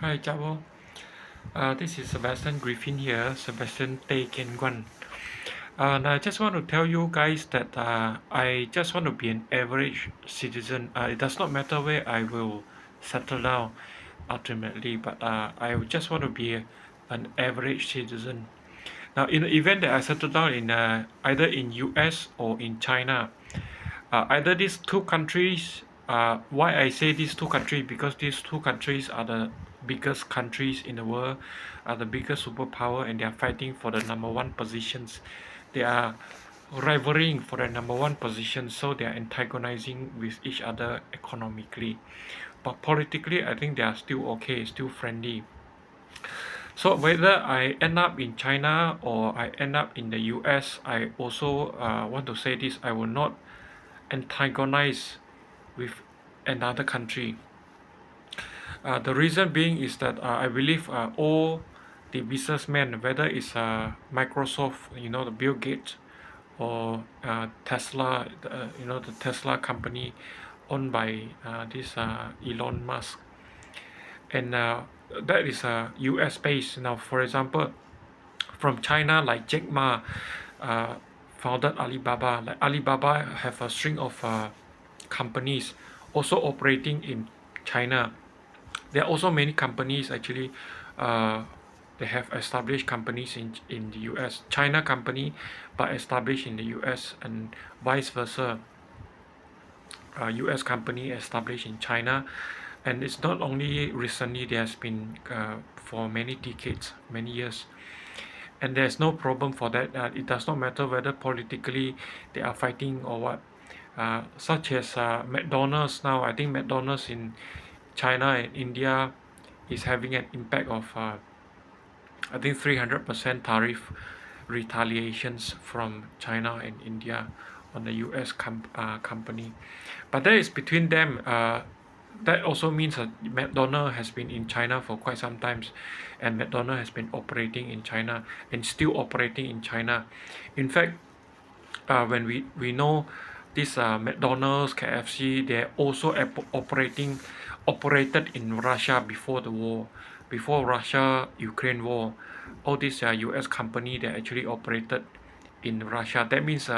Hi, Chabo. This is Sebastian Griffin here, Sebastian Tay Ken Guan. And I just want to tell you guys that I just want to be an average citizen. It does not matter where I will settle down ultimately, but I just want to be an average citizen. Now, in the event that I settle down in either in US or in China, either these two countries, why I say these two countries, because these two countries are the biggest countries in the world, are the biggest superpower, and they are fighting for the number one positions. They are rivaling for the number one position, so they are antagonizing with each other economically. But politically, I think they are still okay, still friendly. So whether I end up in China or I end up in the US, I also want to say this: I will not antagonize with another country. The reason being is that I believe all the businessmen, whether it's Microsoft, the Bill Gates, or Tesla, the Tesla company owned by this Elon Musk, and that is US based. Now, for example, from China, like Jack Ma founded Alibaba. Like Alibaba have a string of companies also operating in China. There are also many companies actually. Uh, they have established companies in the US, China company, but established in the US, and vice versa. US company established in China, and it's not only recently. There has been for many decades, many years, and there's no problem for that. It does not matter whether politically they are fighting or what. Such as McDonald's now. I think McDonald's in China and India is having an impact of I think 300% tariff retaliations from China and India on the US company. But that is between them. That also means that McDonald has been in China for quite some time, and McDonald has been operating in China and still operating in China. In fact, when we know this McDonald's, KFC, they're also operated in Russia before the war, before Russia-Ukraine war. All these U.S. company they actually operated in Russia. That means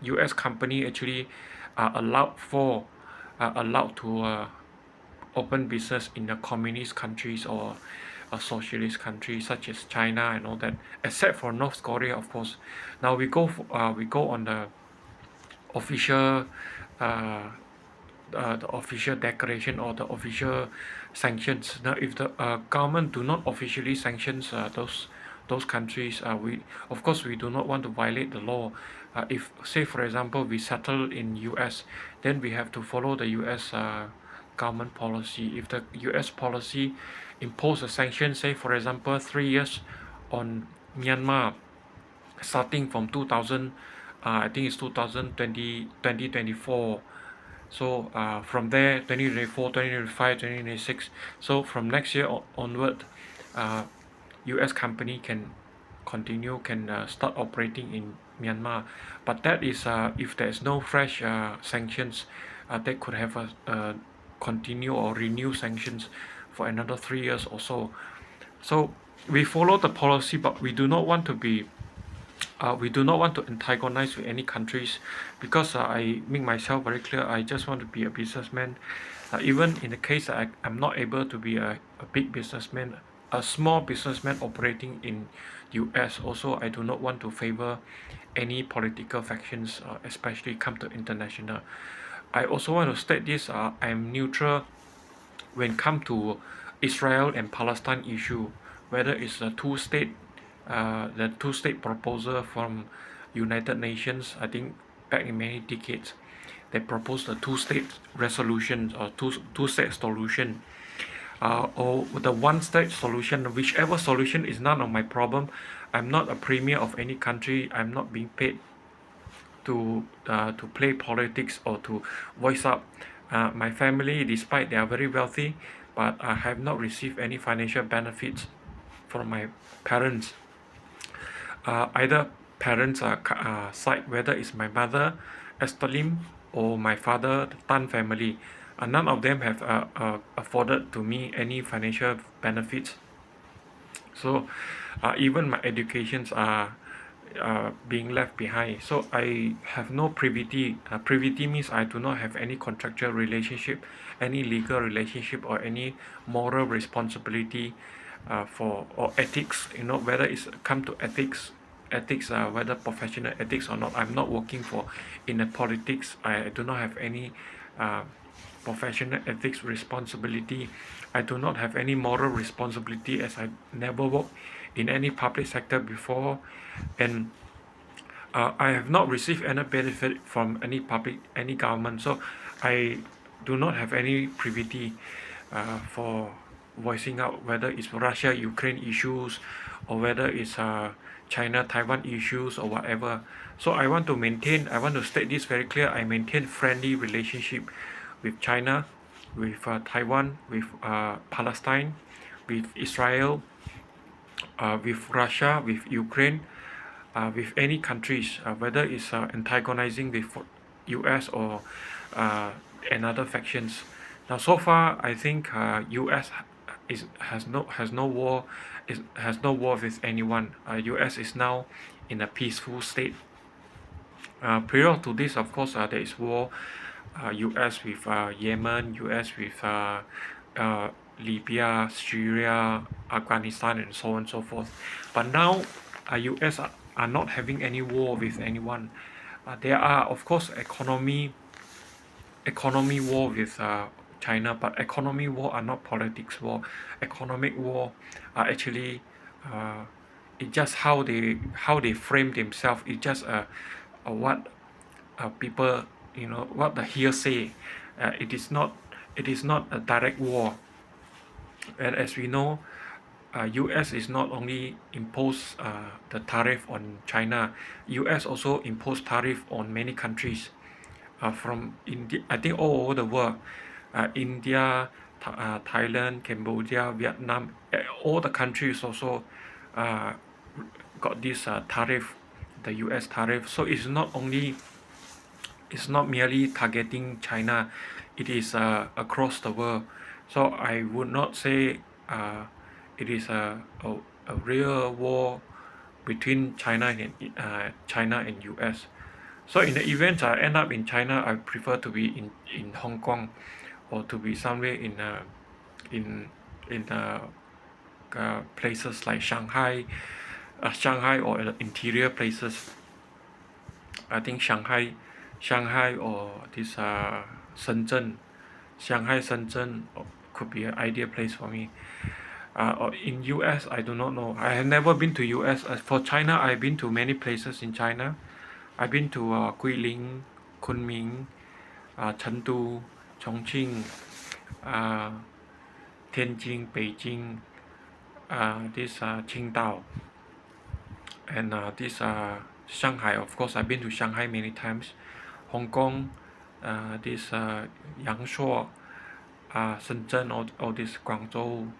U.S. company actually are allowed to open business in the communist countries or a socialist country such as China and all that, except for North Korea, of course. Now we go on official uh, the official declaration or the official sanctions. Now, if the government do not officially sanctions those countries, we of course we do not want to violate the law. If say for example we settle in U.S., then we have to follow the U.S. Government policy. If the U.S. policy impose a sanction, say for example 3 years on Myanmar, starting from 2000, I think it's 2020 2024. So from there 2024, 2025, 2026. So from next year onward, uh, US company can start operating in Myanmar. But that is if there is no fresh sanctions, they could have continue or renew sanctions for another 3 years or so. So we follow the policy, but we do not want to antagonize with any countries, because I make myself very clear. I just want to be a businessman. Even in the case that I'm not able to be a big businessman, a small businessman operating in US also, I do not want to favor any political factions, especially come to international. I also want to state this: I'm neutral when come to Israel and Palestine issue, whether it's the two-state proposal from United Nations. I think back in many decades, they proposed a two-state resolution or two-state solution, or the one-state solution. Whichever solution is none of my problem. I'm not a premier of any country. I'm not being paid to play politics or to voice up. My family, despite they are very wealthy, but I have not received any financial benefits from my parents. Either parents side, whether it's my mother Esther Lim or my father the Tan family. None of them have afforded to me any financial benefits. So even my educations are being left behind. So I have no privity. Privity means I do not have any contractual relationship, any legal relationship, or any moral responsibility for or ethics. Whether it's come to ethics, whether professional ethics or not. I'm not working for in the politics. I do not have any uh, professional ethics responsibility. I do not have any moral responsibility as I never worked in any public sector before, and I have not received any benefit from any government. So I do not have any privity for voicing out whether it's Russia Ukraine issues or whether it's China Taiwan issues or whatever. So I want to state this very clear. I maintain friendly relationship with China, with Taiwan, with Palestine, with Israel, with Russia, with Ukraine, with any countries, whether it's antagonizing with US or uh, another factions. Now, so far, I think US has no war with anyone. US is now in a peaceful state. Prior to this, of course, there is war. US with Yemen, US with uh, Libya, Syria, Afghanistan, and so on and so forth. But now, US are not having any war with anyone. There are, of course, economy war with China, but economy war are not politics war. Economic war are actually it's just how they frame themselves. It's just what people, what the hearsay. It is not a direct war. And as we know, US is not only impose the tariff on China. US also impose tariff on many countries from India, I think all over the world. India, Thailand, Cambodia, Vietnam, all the countries also uh, got this tariff, the US tariff. So it's not merely targeting China, it is across the world. So I would not say it is a real war between China and US. So in the event I end up in China, I prefer to be in Hong Kong, or to be somewhere in places like Shanghai or interior places. I think Shanghai or this Shenzhen, Shenzhen could be an ideal place for me. Or in US, I do not know. I have never been to US. As for China, I've been to many places in China. I've been to Guilin, Kunming, Chengdu, Chongqing, uh, Tianjin, Beijing, this Qingdao, and this Shanghai. Of course, I've been to Shanghai many times. Hong Kong, this Yangshuo, Shenzhen, all this Guangzhou,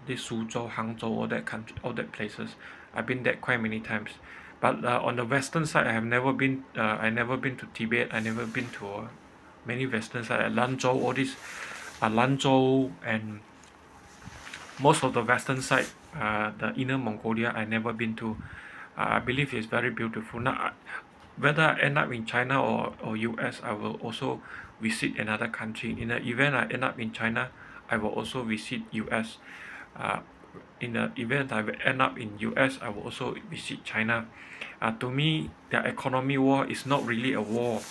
this Suzhou, Hangzhou, all that places. I've been there quite many times. But on the western side, I have never been. I never been to Tibet. I never been to many western side, Lanzhou, all this, Lanzhou, and most of the western side, the Inner Mongolia, I never been to. I believe it's very beautiful. Now, whether I end up in China or US, I will also visit another country. In the event I end up in China, I will also visit US. Uh, in the event I will end up in US, I will also visit China. To me, the economy war is not really a war.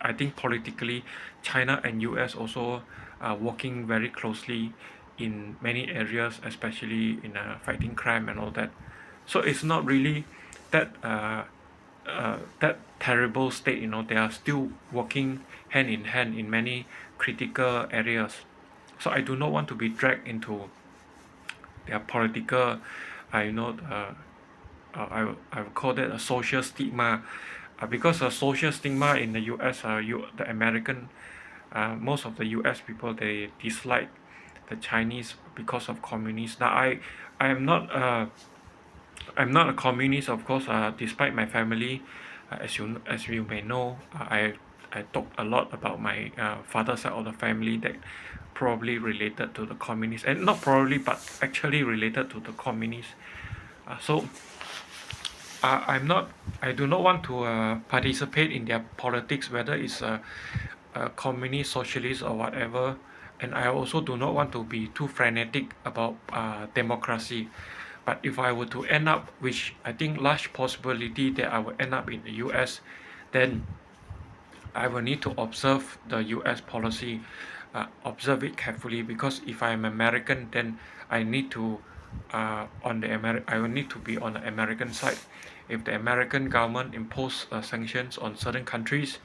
I think politically, China and US also are working very closely in many areas, especially in fighting crime and all that. So it's not really that terrible state. They are still working hand in hand in many critical areas. So I do not want to be dragged into their political, I would call that a social stigma, because a social stigma in the US, the American, most of the US people, they dislike the Chinese because of communists. Now I am not I'm not a communist, of course. Despite my family, as you may know, I talked a lot about my father's side of the family that probably related to the communists, and not probably but actually related to the communists. So I do not want to participate in their politics, whether it's a communist, socialist, or whatever. And I also do not want to be too frenetic about democracy. But if I were to end up, which I think large possibility that I will end up in the US, then I will need to observe the US policy, observe it carefully, because if I'm American, then I need to I will need to be on the American side. If the American government impose sanctions on certain countries,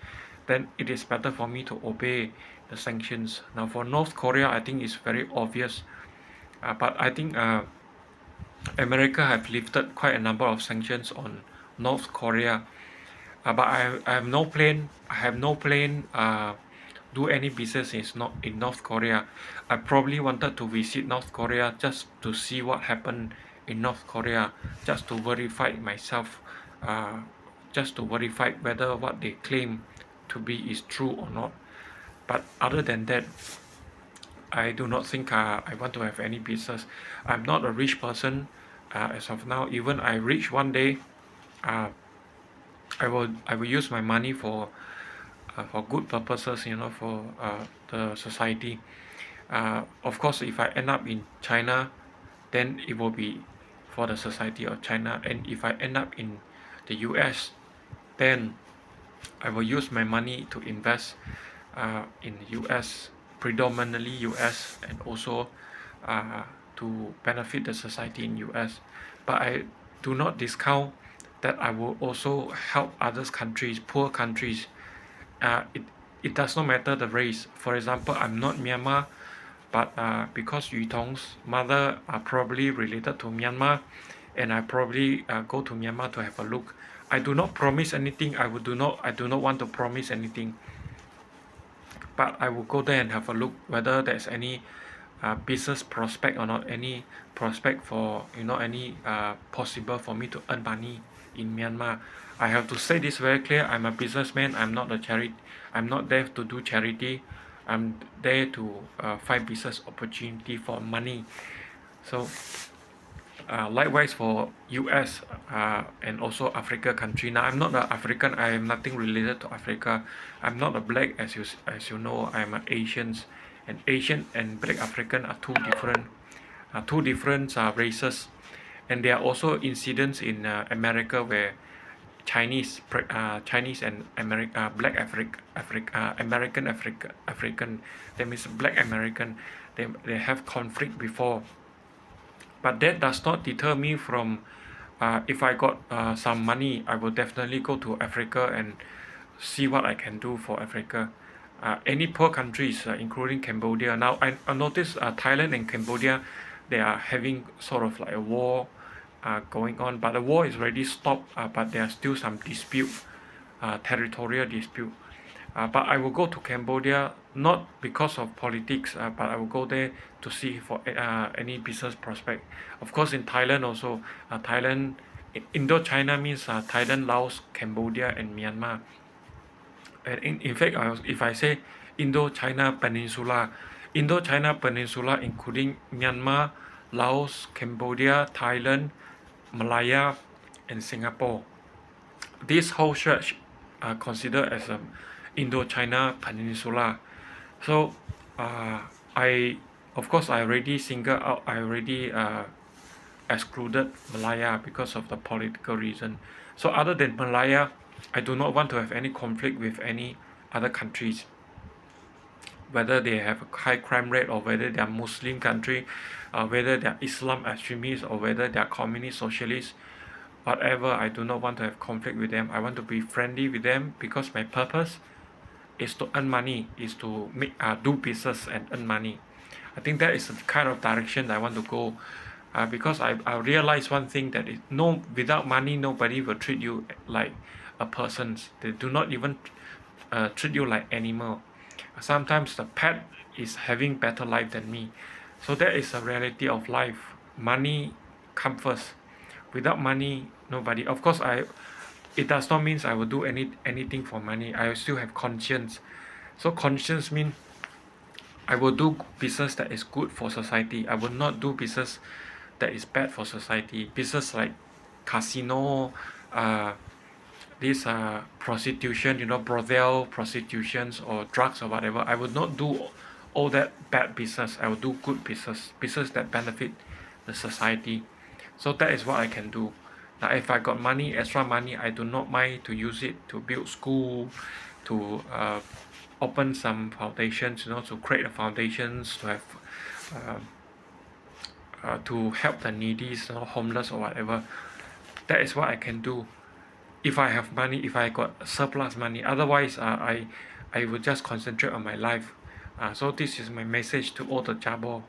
then it is better for me to obey the sanctions. Now for North Korea, I think it's very obvious, but I think America have lifted quite a number of sanctions on North Korea, but I have no plan. I have no plan. Do any business in North Korea. I probably wanted to visit North Korea just to see what happened in North Korea, just to verify myself, uh, just to verify whether what they claim to be is true or not. But other than that, I do not think I want to have any business. I'm not a rich person as of now. Even I reach one day, uh, I will use my money for good purposes, for the society. Of course, if I end up in China, then it will be for the society of China. And if I end up in the US, then I will use my money to invest in US, predominantly US, and also to benefit the society in US. But I do not discount that I will also help other countries, poor countries. It does not matter the race. For example, I'm not Myanmar, but because Yu Tong's mother are probably related to Myanmar, and I probably go to Myanmar to have a look. I do not promise anything. I do not want to promise anything, but I will go there and have a look whether there's any business prospect or not, any prospect for any possible for me to earn money in Myanmar. I have to say this very clear. I'm a businessman. I'm not a charity. I'm not there to do charity. I'm there to find business opportunity for money. So likewise for US and also Africa country. Now I'm not an African. I am nothing related to Africa. I'm not a black, as you know. I'm an Asians, and Asian and black African are two different races, and there are also incidents in America where Chinese and black African, that means black American, they have conflict before. But that does not deter me from if I got some money, I will definitely go to Africa and see what I can do for Africa. Any poor countries, including Cambodia. Now I noticed Thailand and Cambodia, they are having sort of like a war going on, but the war is already stopped, but there are still some dispute, territorial dispute. But I will go to Cambodia not because of politics, but I will go there to see for any business prospect. Of course, in Thailand also, Thailand, Indochina means Thailand, Laos, Cambodia, and Myanmar. And in fact, if I say Indochina Peninsula, Indochina Peninsula including Myanmar, Laos, Cambodia, Thailand, Malaya, and Singapore. This whole stretch are considered as a Indochina Peninsula. So I of course I already single out. I already excluded Malaya because of the political reason. So other than Malaya, I do not want to have any conflict with any other countries, whether they have a high crime rate or whether they are Muslim country, whether they are Islam extremists or whether they are communist socialists. Whatever, I do not want to have conflict with them. I want to be friendly with them because my purpose is to earn money, is to do business and earn money. I think that is the kind of direction I want to go, because I realize one thing, that without money nobody will treat you like a person. They do not even treat you like animal. Sometimes the pet is having better life than me. So that is a reality of life. Money comes first. Without money, nobody. Of course, it does not mean I will do anything for money. I will still have conscience. So conscience means I will do business that is good for society. I will not do business that is bad for society. Business like casino, uh, this prostitution, brothel prostitutions or drugs or whatever. I will not do all that bad business. I will do good business that benefit the society. So that is what I can do. Now if I got money, extra money, I do not mind to use it to build school, to open some foundations, to create a foundations, to have to help the needy, homeless or whatever. That is what I can do if I have money, if I got surplus money. Otherwise, I will just concentrate on my life. So this is my message to all the Chabo.